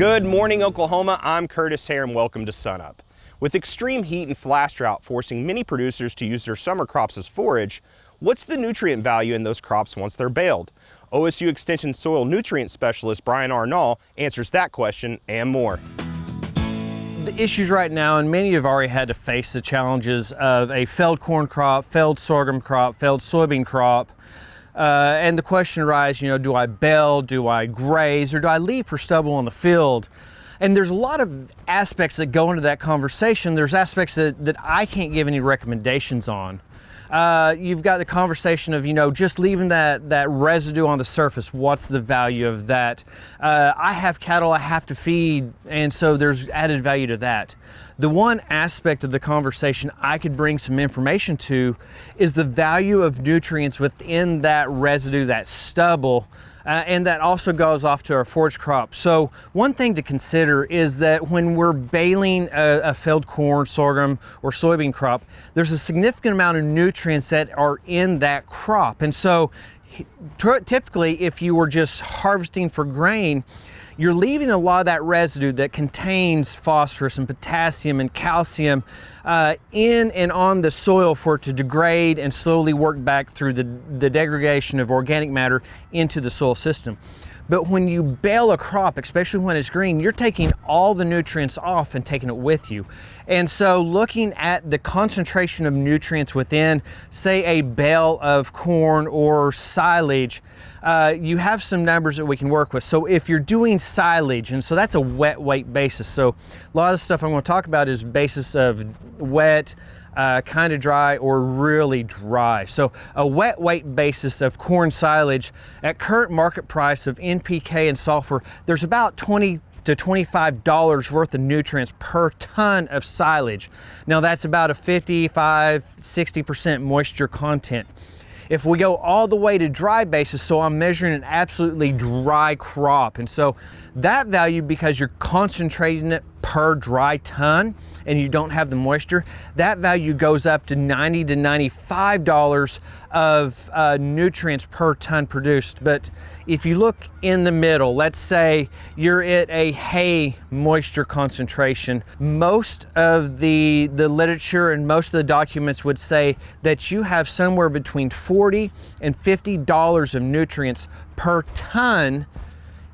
Good morning, Oklahoma. I'm Curtis Hare and welcome to SUNUP. With extreme heat and flash drought forcing many producers to use their summer crops as forage, what's the nutrient value in those crops once they're baled? OSU Extension soil nutrient specialist Brian Arnall answers that question and more. The issues right now, and many have already had to face the challenges of a failed corn crop, failed sorghum crop, failed soybean crop. And the question arises, do I bale, do I graze, or do I leave for stubble on the field? And there's a lot of aspects that go into that conversation. There's aspects that I can't give any recommendations on. You've got the conversation of, just leaving that residue on the surface. What's the value of that? I have cattle I have to feed, and so there's added value to that. The one aspect of the conversation I could bring some information to is the value of nutrients within that residue, that stubble, and that also goes off to our forage crop. So one thing to consider is that when we're baling a failed corn, sorghum, or soybean crop, there's a significant amount of nutrients that are in that crop. And so typically, if you were just harvesting for grain, you're leaving a lot of that residue that contains phosphorus and potassium and calcium in and on the soil for it to degrade and slowly work back through the degradation of organic matter into the soil system. But when you bale a crop, especially when it's green, you're taking all the nutrients off and taking it with you. And so looking at the concentration of nutrients within, say, a bale of corn or silage, you have some numbers that we can work with. So if you're doing silage, and so that's a wet weight basis. So a lot of the stuff I'm going to talk about is basis of wet, kind of dry, or really dry. So a wet weight basis of corn silage at current market price of NPK and sulfur, there's about $20 to $25 worth of nutrients per ton of silage. Now that's about a 55-60% moisture content. If we go all the way to dry basis, so I'm measuring an absolutely dry crop, and so that value, because you're concentrating it per dry ton and you don't have the moisture, that value goes up to $90 to $95 of nutrients per ton produced. But if you look in the middle, let's say you're at a hay moisture concentration, most of the literature and most of the documents would say that you have somewhere between $40 and $50 of nutrients per ton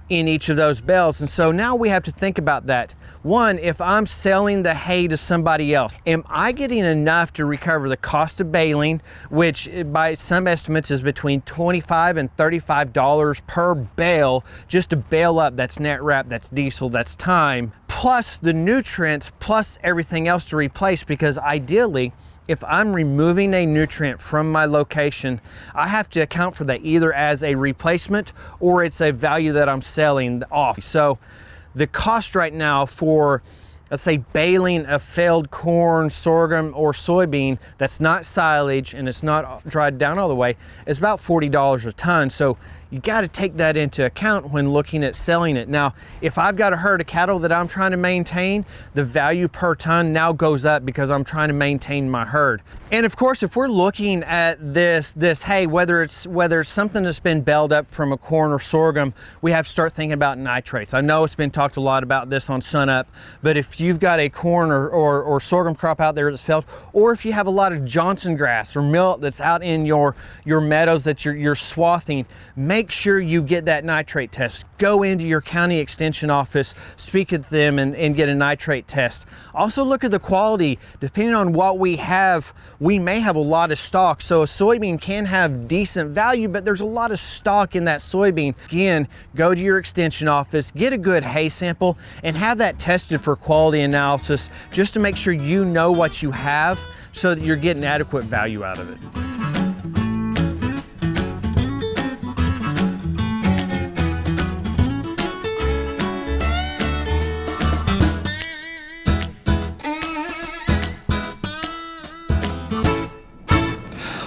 in each of those bales. And so now we have to think about that. One, if I'm selling the hay to somebody else, am I getting enough to recover the cost of baling, which by some estimates is between $25 and $35 per bale just to bale up? That's net wrap, that's diesel, that's time, plus the nutrients, plus everything else to replace, because ideally, if I'm removing a nutrient from my location, I have to account for that either as a replacement or it's a value that I'm selling off. So the cost right now for, let's say, baling a failed corn, sorghum, or soybean that's not silage and it's not dried down all the way, is about $40 a ton. So you got to take that into account when looking at selling it. Now, if I've got a herd of cattle that I'm trying to maintain, the value per ton now goes up because I'm trying to maintain my herd. And of course, if we're looking at this hay, whether it's something that's been baled up from a corn or sorghum, we have to start thinking about nitrates. I know it's been talked a lot about this on SUNUP, but if you've got a corn or sorghum crop out there that's failed, or if you have a lot of Johnson grass or millet that's out in your meadows that you're swathing, make sure you get that nitrate test. Go into your county extension office, speak with them, and get a nitrate test. Also look at the quality. Depending on what we have, we may have a lot of stock. So a soybean can have decent value, but there's a lot of stock in that soybean. Again, go to your extension office, get a good hay sample, and have that tested for quality analysis just to make sure you know what you have so that you're getting adequate value out of it.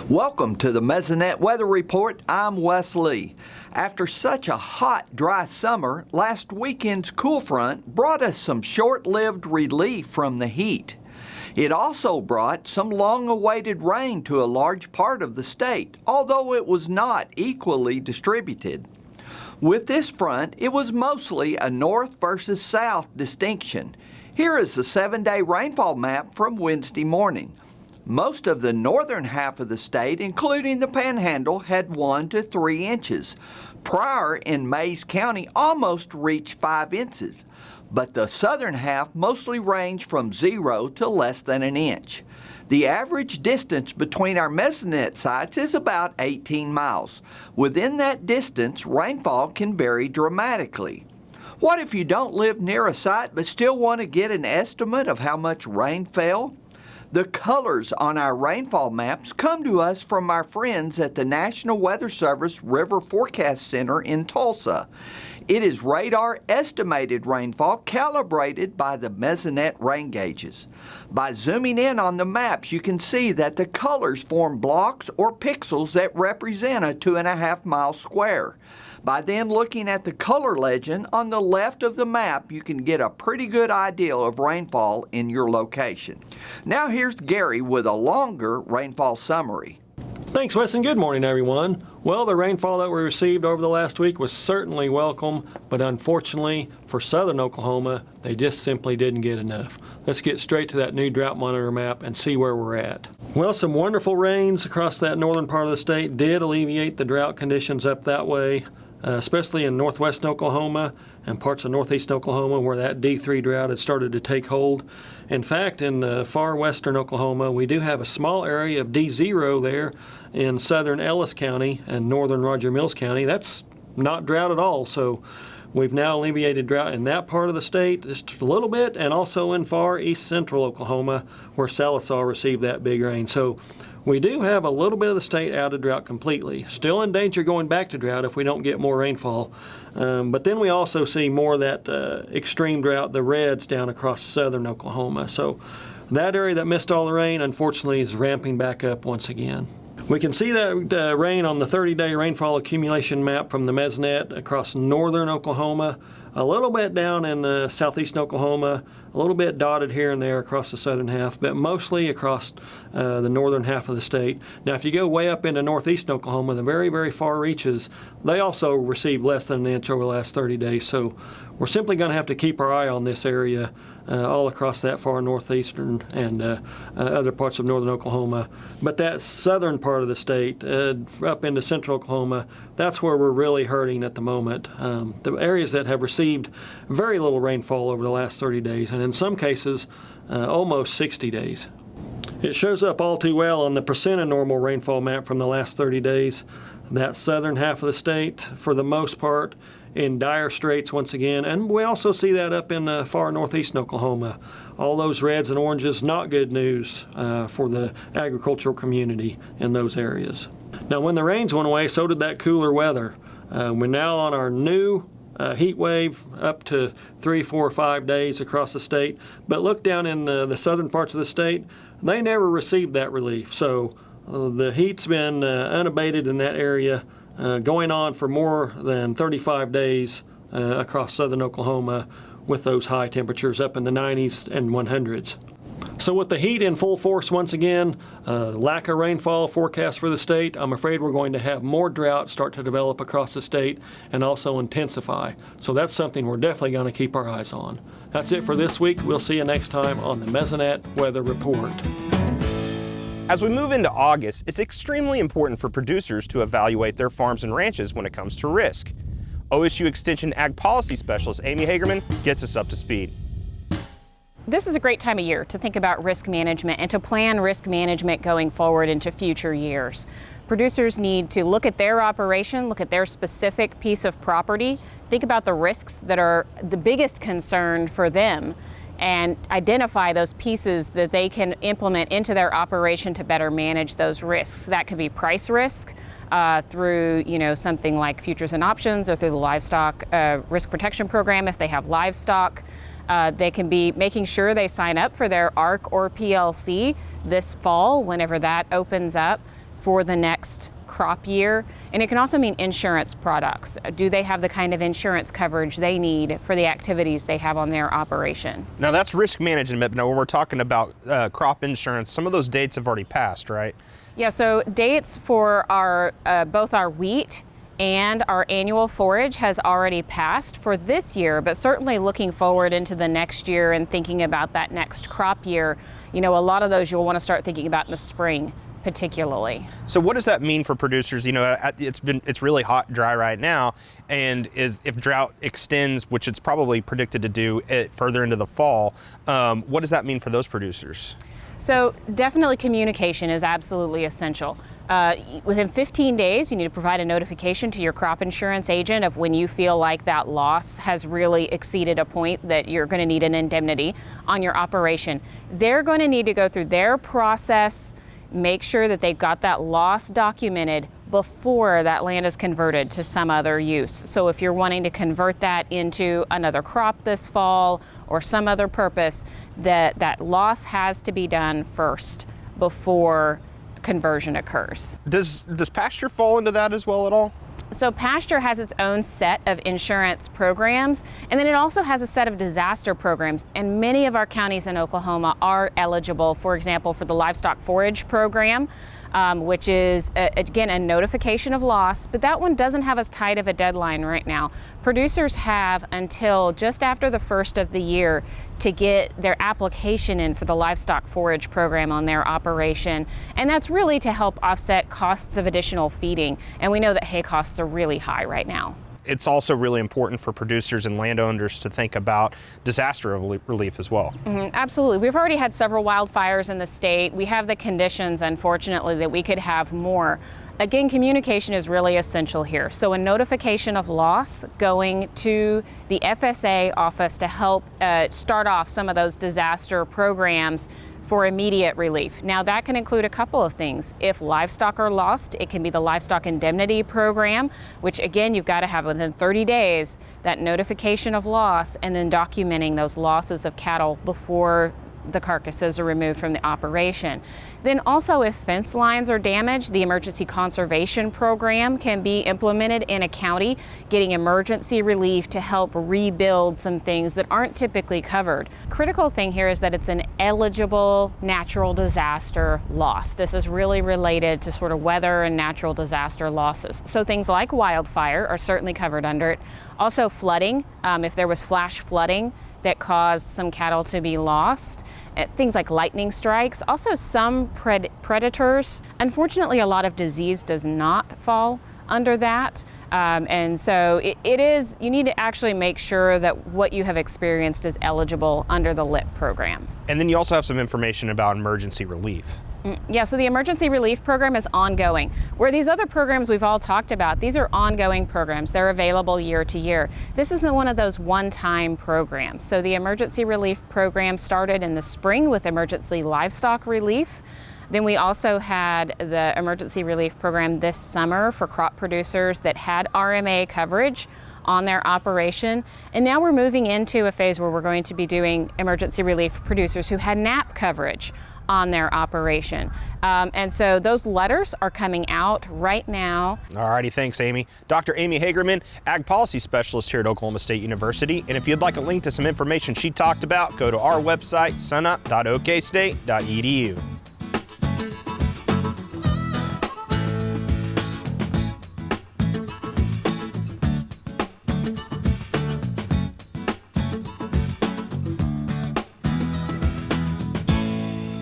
Welcome to the Mesonet Weather Report. I'm Wes Lee. After such a hot, dry summer, last weekend's cool front brought us some short-lived relief from the heat. It also brought some long-awaited rain to a large part of the state, although it was not equally distributed. With this front, it was mostly a north versus south distinction. Here is the 7-day rainfall map from Wednesday morning. Most of the northern half of the state, including the Panhandle, had 1 to 3 inches. Pryor in Mayes County almost reached 5 inches, but the southern half mostly ranged from 0 to less than an inch. The average distance between our Mesonet sites is about 18 miles. Within that distance, rainfall can vary dramatically. What if you don't live near a site but still want to get an estimate of how much rain fell? The colors on our rainfall maps come to us from our friends at the National Weather Service River Forecast Center in Tulsa. It is radar estimated rainfall calibrated by the Mesonet rain gauges. By zooming in on the maps, you can see that the colors form blocks or pixels that represent a 2.5 mile square. By then looking at the color legend on the left of the map, you can get a pretty good idea of rainfall in your location. Now here's Gary with a longer rainfall summary. Thanks, Wes, and good morning, everyone. Well, the rainfall that we received over the last week was certainly welcome, but unfortunately for southern Oklahoma, they just simply didn't get enough. Let's get straight to that new drought monitor map and see where we're at. Well, some wonderful rains across that northern part of the state did alleviate the drought conditions up that way, especially in northwest Oklahoma and parts of northeast Oklahoma where that D3 drought had started to take hold. In fact, in far western Oklahoma, we do have a small area of D0 there in southern Ellis County and northern Roger Mills County. That's not drought at all, so we've now alleviated drought in that part of the state just a little bit, and also in far east central Oklahoma where Sallisaw received that big rain. So we do have a little bit of the state out of drought completely. Still in danger going back to drought if we don't get more rainfall. But then we also see more of that extreme drought, the reds down across southern Oklahoma. So that area that missed all the rain, unfortunately, is ramping back up once again. We can see that rain on the 30-day rainfall accumulation map from the Mesonet across northern Oklahoma, a little bit down in southeast Oklahoma, a little bit dotted here and there across the southern half, but mostly across the northern half of the state. Now, if you go way up into northeast Oklahoma, the very, very far reaches, they also received less than an inch over the last 30 days. So we're simply going to have to keep our eye on this area all across that far northeastern and other parts of northern Oklahoma. But that southern part of the state, up into central Oklahoma, that's where we're really hurting at the moment. The areas that have received very little rainfall over the last 30 days, and in some cases, almost 60 days. It shows up all too well on the percent of normal rainfall map from the last 30 days. That southern half of the state, for the most part, in dire straits once again, and we also see that up in far northeast Oklahoma. All those reds and oranges, not good news for the agricultural community in those areas. Now, when the rains went away, so did that cooler weather. We're now on our new heat wave up to 3, 4, 5 days across the state, but look down in the southern parts of the state, they never received that relief. So the heat's been unabated in that area, going on for more than 35 days across southern Oklahoma with those high temperatures up in the 90s and 100s. So with the heat in full force once again, lack of rainfall forecast for the state, I'm afraid we're going to have more drought start to develop across the state and also intensify. So that's something we're definitely going to keep our eyes on. That's it for this week. We'll see you next time on the Mesonet Weather Report. As we move into August, it's extremely important for producers to evaluate their farms and ranches when it comes to risk. OSU Extension Ag Policy Specialist Amy Hagerman gets us up to speed. This is a great time of year to think about risk management and to plan risk management going forward into future years. Producers need to look at their operation, look at their specific piece of property, think about the risks that are the biggest concern for them, and identify those pieces that they can implement into their operation to better manage those risks. That could be price risk through something like futures and options, or through the livestock risk protection program if they have livestock. They can be making sure they sign up for their ARC or PLC this fall whenever that opens up for the next crop year. And it can also mean insurance products. Do they have the kind of insurance coverage they need for the activities they have on their operation? Now that's risk management, but now when we're talking about crop insurance, some of those dates have already passed, right? Yeah, so dates for our both our wheat and our annual forage has already passed for this year, but certainly looking forward into the next year and thinking about that next crop year, a lot of those you'll want to start thinking about in the spring particularly. So what does that mean for producers? It's really hot and dry right now, and if drought extends, which it's probably predicted to do further into the fall, what does that mean for those producers? So definitely communication is absolutely essential. Within 15 days, you need to provide a notification to your crop insurance agent of when you feel like that loss has really exceeded a point that you're going to need an indemnity on your operation. They're going to need to go through their process, make sure that they've got that loss documented before that land is converted to some other use. So if you're wanting to convert that into another crop this fall or some other purpose, that loss has to be done first before conversion occurs. Does pasture fall into that as well at all? So pasture has its own set of insurance programs, and then it also has a set of disaster programs, and many of our counties in Oklahoma are eligible, for example, for the livestock forage program, which is, again, a notification of loss, but that one doesn't have as tight of a deadline right now. Producers have until just after the first of the year to get their application in for the livestock forage program on their operation, and that's really to help offset costs of additional feeding, and we know that hay costs are really high right now. It's also really important for producers and landowners to think about disaster relief as well. Absolutely. We've already had several wildfires in the state. We have the conditions, unfortunately, that we could have more. Again, communication is really essential here. So a notification of loss going to the FSA office to help start off some of those disaster programs for immediate relief. Now that can include a couple of things. If livestock are lost, it can be the livestock indemnity program, which again, you've got to have within 30 days that notification of loss and then documenting those losses of cattle before the carcasses are removed from the operation. Then also if fence lines are damaged, the emergency conservation program can be implemented in a county, getting emergency relief to help rebuild some things that aren't typically covered. Critical thing here is that it's an eligible natural disaster loss. This is really related to sort of weather and natural disaster losses. So things like wildfire are certainly covered under it. Also flooding, if there was flash flooding that caused some cattle to be lost. Things like lightning strikes, also some predators. Unfortunately, a lot of disease does not fall under that. And so you need to actually make sure that what you have experienced is eligible under the LIP program. And then you also have some information about emergency relief. Yeah, so the emergency relief program is ongoing. Where these other programs we've all talked about, these are ongoing programs. They're available year to year. This isn't one of those one-time programs. So the emergency relief program started in the spring with emergency livestock relief. Then we also had the emergency relief program this summer for crop producers that had RMA coverage on their operation. And now we're moving into a phase where we're going to be doing emergency relief for producers who had NAP coverage on their operation. And so those letters are coming out right now. Alrighty, thanks Amy. Dr. Amy Hagerman, Ag Policy Specialist here at Oklahoma State University. And if you'd like a link to some information she talked about, go to our website, sunup.okstate.edu.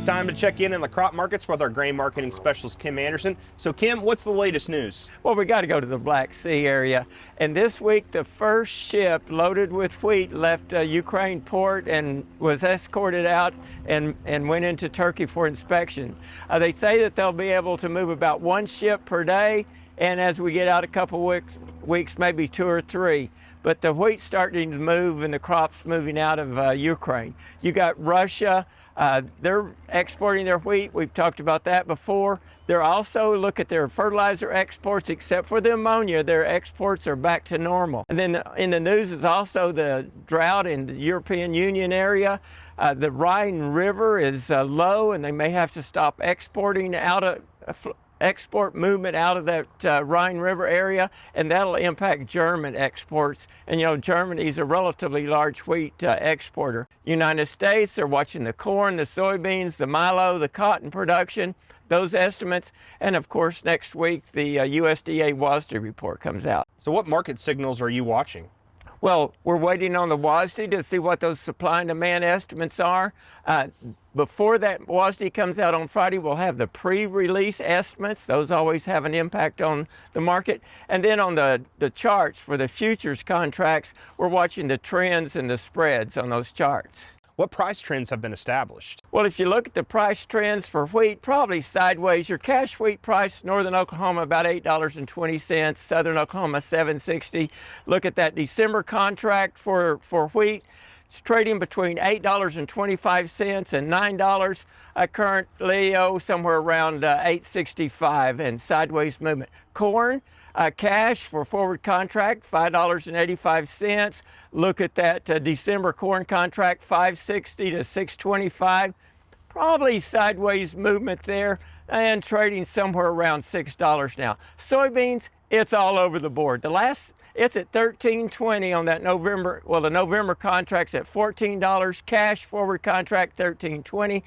Time to check in the crop markets with our grain marketing specialist, Kim Anderson. So Kim, what's the latest news? Well, we got to go to the Black Sea area. And this week, the first ship loaded with wheat left Ukraine port and was escorted out and went into Turkey for inspection. They say that they'll be able to move about one ship per day. And as we get out a couple weeks, maybe 2 or 3. But the wheat's starting to move and the crop's moving out of Ukraine. You got Russia. They're exporting their wheat. We've talked about that before. They're also, look at their fertilizer exports, except for the ammonia, their exports are back to normal. And then in the news is also the drought in the European Union area. The Rhine River is low and they may have to stop exporting out of export movement out of that Rhine River area, and that'll impact German exports. And you know, Germany is a relatively large wheat exporter. United States, they're watching the corn, the soybeans, the milo, the cotton production, those estimates, and of course next week the USDA WASDE report comes out. So what market signals are you watching? Well, we're waiting on the WASDE to see what those supply and demand estimates are. Before that WASDE comes out on Friday, we'll have the pre-release estimates. Those always have an impact on the market. And then on the charts for the futures contracts, we're watching the trends and the spreads on those charts. What price trends have been established? Well, if you look at the price trends for wheat, probably sideways. Your cash wheat price, northern Oklahoma, about $8.20, southern Oklahoma, $7.60. Look at that December contract for wheat. It's trading between $8.25 and $9. Currently, somewhere around $8.65 and sideways movement. Corn, cash for forward contract, $5.85. Look at that December corn contract, $5.60 to $6.25. Probably sideways movement there, and trading somewhere around $6 now. Soybeans, it's all over the board. It's at $13.20 on that November, well, the November contract's at $14, cash forward contract $13.20.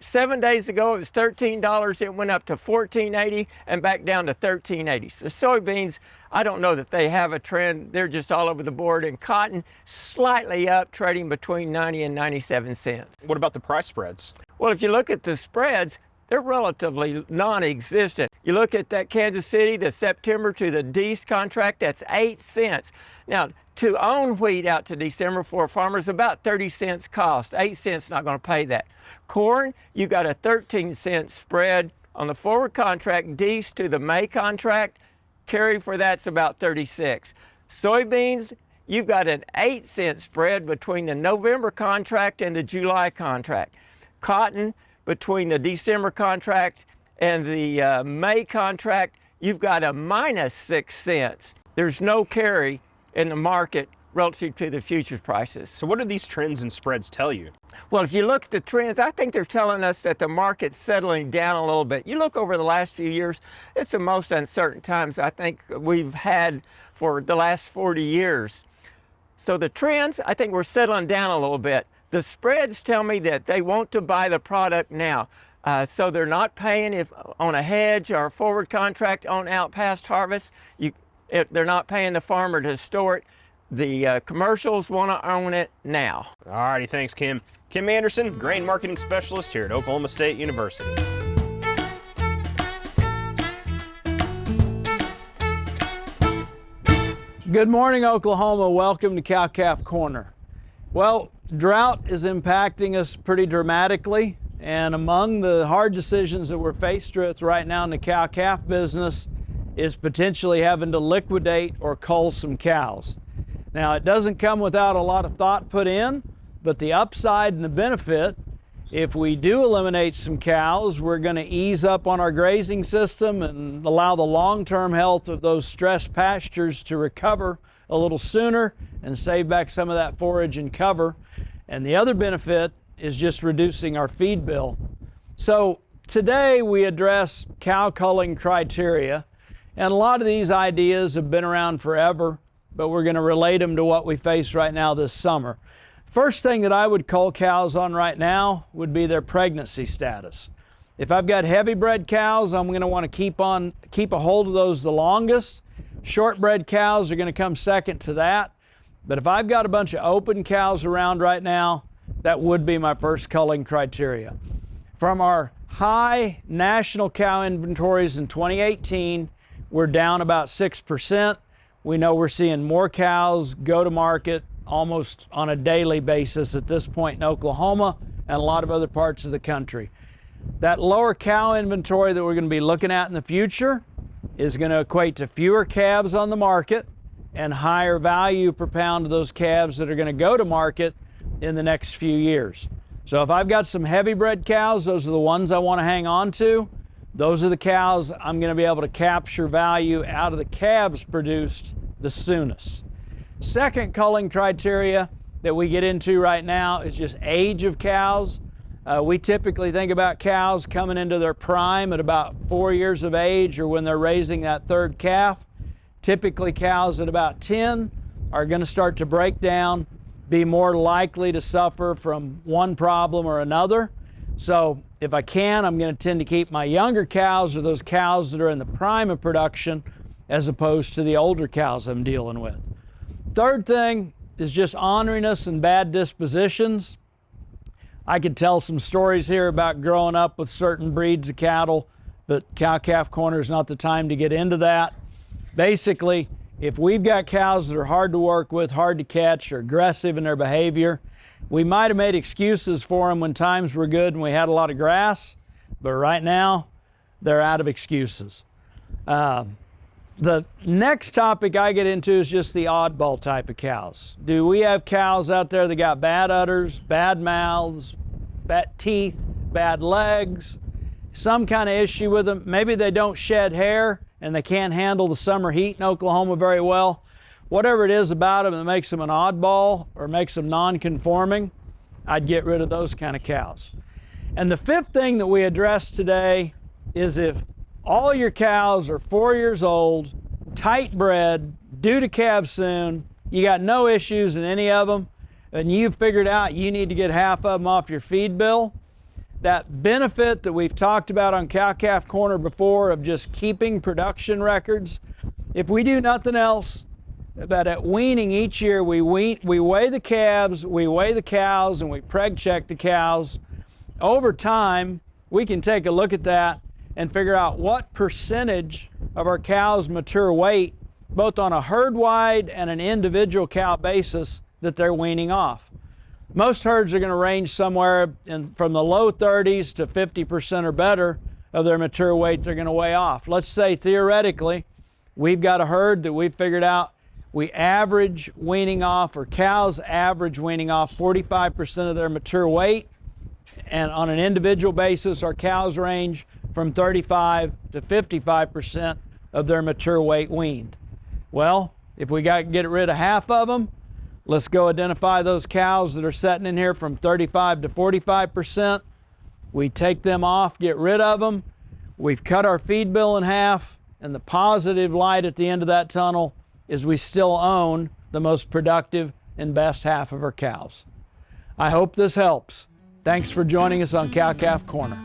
7 days ago it was $13, it went up to $14.80 and back down to $13.80. So soybeans, I don't know that they have a trend, they're just all over the board. And cotton, slightly up, trading between 90 and 97 cents. What about the price spreads? Well, if you look at the spreads, they're relatively non-existent. You look at that Kansas City, the September to the Dece contract, that's 8 cents. Now, to own wheat out to December for farmers, about 30 cents cost. 8 cents not going to pay that. Corn, you got a 13-cent spread on the forward contract. Dece to the May contract, carry for that's about 36. Soybeans, you've got an 8-cent spread between the November contract and the July contract. Cotton, between the December contract and the May contract, you've got a minus 6 cents. There's no carry in the market relative to the futures prices. So what do these trends and spreads tell you? Well, if you look at the trends, I think they're telling us that the market's settling down a little bit. You look over the last few years, it's the most uncertain times I think we've had for the last 40 years. So the trends, I think we're settling down a little bit. The spreads tell me that they want to buy the product now. So they're not paying if on a hedge or a forward contract on out past harvest. They're not paying the farmer to store it. The commercials want to own it now. All righty, thanks, Kim. Kim Anderson, Grain Marketing Specialist here at Oklahoma State University. Good morning, Oklahoma. Welcome to Cow-Calf Corner. Well, drought is impacting us pretty dramatically, and among the hard decisions that we're faced with right now in the cow-calf business is potentially having to liquidate or cull some cows. Now, it doesn't come without a lot of thought put in, but the upside and the benefit, if we do eliminate some cows, we're going to ease up on our grazing system and allow the long-term health of those stressed pastures to recover a little sooner and save back some of that forage and cover. And the other benefit is just reducing our feed bill. So today we address cow culling criteria, and a lot of these ideas have been around forever, but we're going to relate them to what we face right now this summer. First thing that I would cull cows on right now would be their pregnancy status. If I've got heavy bred cows, I'm going to want to keep a hold of those the longest. Short-bred cows are going to come second to that. But if I've got a bunch of open cows around right now, that would be my first culling criteria. From our high national cow inventories in 2018, we're down about 6%. We know we're seeing more cows go to market almost on a daily basis at this point in Oklahoma and a lot of other parts of the country. That lower cow inventory that we're going to be looking at in the future is going to equate to fewer calves on the market and higher value per pound of those calves that are going to go to market in the next few years. So if I've got some heavy bred cows, those are the ones I want to hang on to. Those are the cows I'm going to be able to capture value out of the calves produced the soonest. Second culling criteria that we get into right now is just age of cows. We typically think about cows coming into their prime at about 4 years of age or when they're raising that third calf. Typically cows at about 10 are going to start to break down, be more likely to suffer from one problem or another. So if I can, I'm going to tend to keep my younger cows or those cows that are in the prime of production as opposed to the older cows I'm dealing with. Third thing is just orneriness and bad dispositions. I could tell some stories here about growing up with certain breeds of cattle, but Cow-Calf Corner is not the time to get into that. Basically, if we've got cows that are hard to work with, hard to catch, or aggressive in their behavior, we might have made excuses for them when times were good and we had a lot of grass, but right now, they're out of excuses. The next topic I get into is just the oddball type of cows. Do we have cows out there that got bad udders, bad mouths, bad teeth, bad legs, some kind of issue with them? Maybe they don't shed hair and they can't handle the summer heat in Oklahoma very well. Whatever it is about them that makes them an oddball or makes them non-conforming, I'd get rid of those kind of cows. And the fifth thing that we address today is if all your cows are 4 years old, tight bred, due to calve soon, you got no issues in any of them, and you've figured out you need to get half of them off your feed bill, that benefit that we've talked about on Cow-Calf Corner before of just keeping production records, if we do nothing else, but at weaning each year, we weigh the calves, we weigh the cows, and we preg check the cows. Over time, we can take a look at that and figure out what percentage of our cows' mature weight, both on a herd-wide and an individual cow basis, that they're weaning off. Most herds are going to range somewhere from the low 30s to 50% or better of their mature weight they're going to weigh off. Let's say theoretically, we've got a herd that we've figured out we average weaning off, or cows average weaning off 45% of their mature weight, and on an individual basis, our cows range from 35 to 55% of their mature weight weaned. Well, if we got to get rid of half of them, let's go identify those cows that are sitting in here from 35 to 45%. We take them off, get rid of them. We've cut our feed bill in half, and the positive light at the end of that tunnel is we still own the most productive and best half of our cows. I hope this helps. Thanks for joining us on Cow-Calf Corner.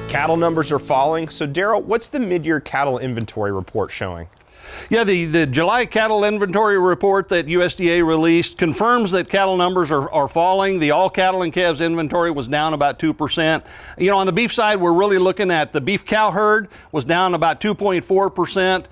Cattle numbers are falling. So Derrell, what's the mid-year cattle inventory report showing? Yeah, the July cattle inventory report that USDA released confirms that cattle numbers are falling. The all cattle and calves inventory was down about 2%. You know, on the beef side, we're really looking at the beef cow herd was down about 2.4%.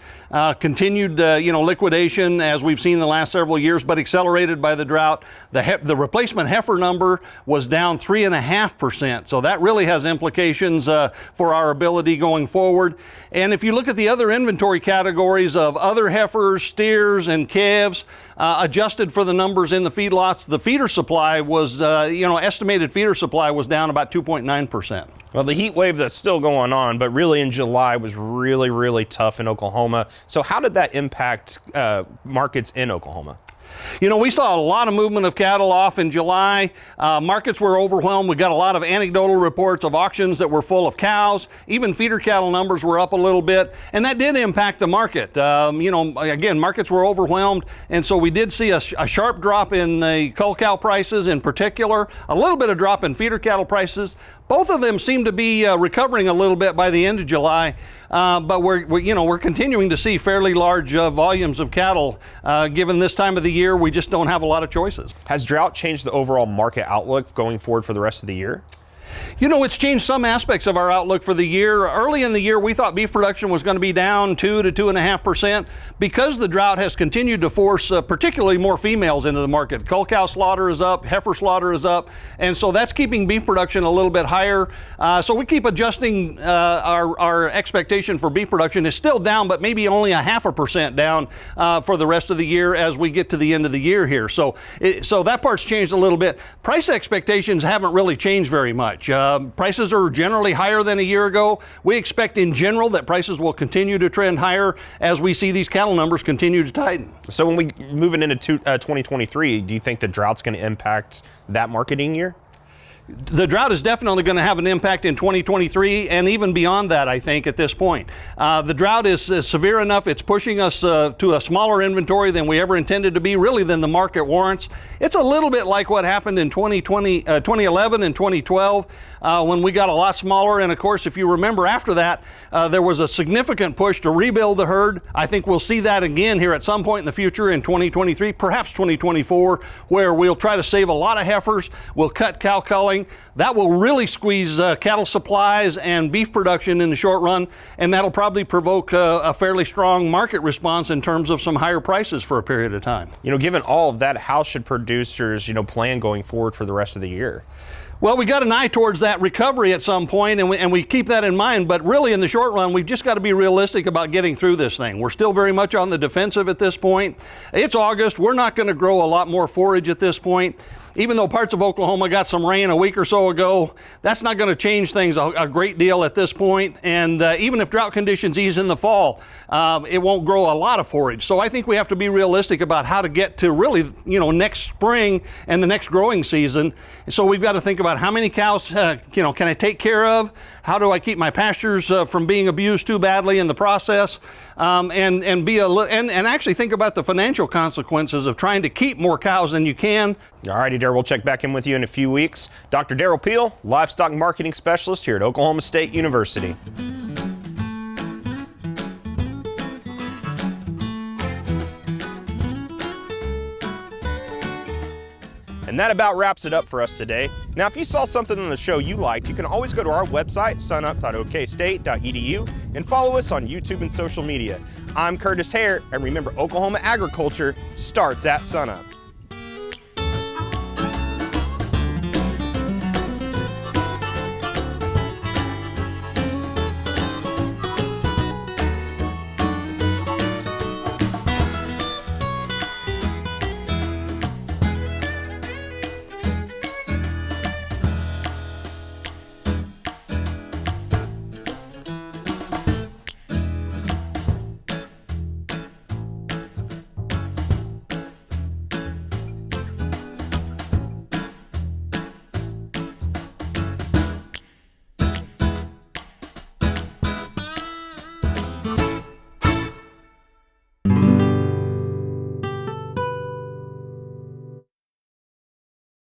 Continued, liquidation as we've seen the last several years, but accelerated by the drought. The replacement heifer number was down 3.5%. So that really has implications for our ability going forward. And if you look at the other inventory categories of other heifers, steers, and calves, adjusted for the numbers in the feedlots, the feeder supply was, estimated feeder supply was down about 2.9%. Well, the heat wave that's still going on, but really in July was really, really tough in Oklahoma. So how did that impact markets in Oklahoma? You know, we saw a lot of movement of cattle off in July. Markets were overwhelmed. We got a lot of anecdotal reports of auctions that were full of cows. Even feeder cattle numbers were up a little bit, and that did impact the market. Again, markets were overwhelmed, and so we did see a sharp drop in the cull cow prices in particular, a little bit of drop in feeder cattle prices. Both of them seem to be recovering a little bit by the end of July, but we're continuing to see fairly large volumes of cattle. Given this time of the year, we just don't have a lot of choices. Has drought changed the overall market outlook going forward for the rest of the year? You know, it's changed some aspects of our outlook for the year. Early in the year, we thought beef production was going to be down 2 to 2.5% because the drought has continued to force particularly more females into the market. Cull cow slaughter is up, heifer slaughter is up, and so that's keeping beef production a little bit higher. So we keep adjusting our expectation for beef production. Is still down, but maybe only 0.5% down for the rest of the year as we get to the end of the year here. So that part's changed a little bit. Price expectations haven't really changed very much. much. Prices are generally higher than a year ago. We expect in general that prices will continue to trend higher as we see these cattle numbers continue to tighten. So when we moving into 2023, do you think the drought's going to impact that marketing year? The drought is definitely going to have an impact in 2023 and even beyond that, I think, at this point. The drought is severe enough, it's pushing us to a smaller inventory than we ever intended to be, really than the market warrants. It's a little bit like what happened in 2011 and 2012 when we got a lot smaller. And of course, if you remember after that, there was a significant push to rebuild the herd. I think we'll see that again here at some point in the future in 2023, perhaps 2024, where we'll try to save a lot of heifers. We'll cut cow culling. That will really squeeze cattle supplies and beef production in the short run, and that'll probably provoke a fairly strong market response in terms of some higher prices for a period of time. You know, given all of that, how should producers, plan going forward for the rest of the year? Well, we got an eye towards that recovery at some point, and we keep that in mind. But really, in the short run, we've just got to be realistic about getting through this thing. We're still very much on the defensive at this point. It's August. We're not going to grow a lot more forage at this point. Even though parts of Oklahoma got some rain a week or so ago, that's not going to change things a great deal at this point. And even if drought conditions ease in the fall, it won't grow a lot of forage. So I think we have to be realistic about how to get to really, next spring and the next growing season. So we've got to think about how many cows, can I take care of? How do I keep my pastures from being abused too badly in the process? And actually think about the financial consequences of trying to keep more cows than you can. All righty, Derrell, we'll check back in with you in a few weeks. Dr. Derrell Peel, Livestock Marketing Specialist here at Oklahoma State University. And that about wraps it up for us today. Now, if you saw something on the show you liked, you can always go to our website, sunup.okstate.edu, and follow us on YouTube and social media. I'm Curtis Hare, and remember, Oklahoma agriculture starts at sunup.